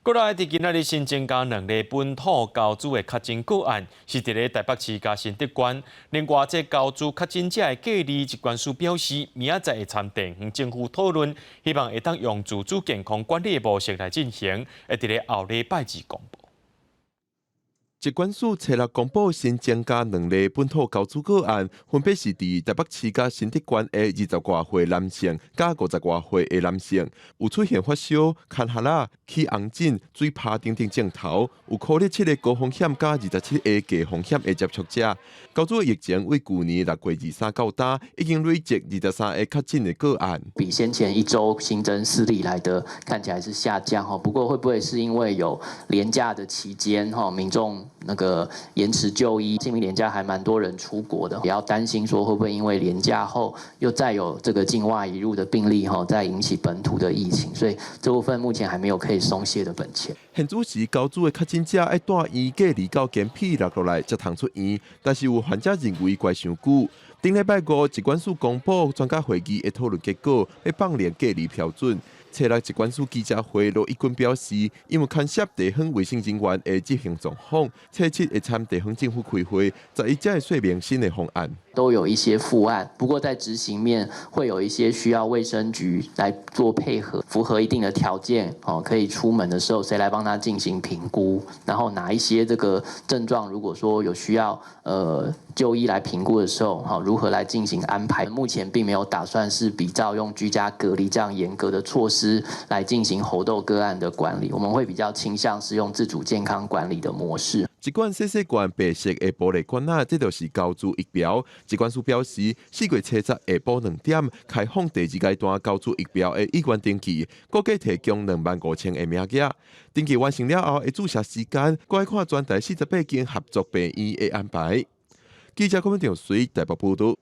国内伫今仔日新增加2例本土交织的确诊个案，是伫咧台北市甲新竹县。另外，这交织确诊者的隔离疾管署表示，明仔载会参地方政府讨论，希望会当用自主健康管理的模式来进行，会伫咧后礼拜二公布。疾管署初六公布新增加2例本土交织个案，分别是伫台北市甲新竹县的20多岁男性甲50多岁的男性，有出现发烧、咳咳啦、起红疹、嘴拍等等症头，有考虑7个高风险甲27个低风险的接触者。交织的疫情为去年6月23到今，已经累积23个确诊的个案，比先前一周新增4例来的看起来是下降哈，不过会不会是因为有连假的期间哈，民众那个延迟就医，清明连假还蛮多人出国的，也要担心说会不会因为连假后又再有这个境外移入的病例哈，再引起本土的疫情，所以这部分目前还没有可以松懈的本钱。现主时交织的确诊者要住院隔离到检批落来才通出院，但是有患者认为怪伤久。顶礼拜5，疾管署公布专家会议的讨论结果，要放宽隔离标准。初六疾管署记者会，罗一军表示，因为牵涉地方卫生人员的执行状况，初7会参地方政府开会，11才会说明新的方案。都有一些副案，不过在执行面会有一些需要卫生局来做配合，符合一定的条件可以出门的时候，谁来帮他进行评估，然后哪一些这个症状，如果说有需要就医来评估的时候，如何来进行安排？目前并没有打算是比照用居家隔离这样严格的措施来进行猴痘个案的管理，我们会比较倾向是用自主健康管理的模式。一罐细罐白色的玻璃罐仔，这就是交织疫苗。疾管署表示，4月7日下晡2点开放第2阶段交织疫苗的意愿登记，估计提供25000个名额。登记完成了后，会注射时间，搁要看全台48间合作病院的安排。记者郭文祥随台北报道。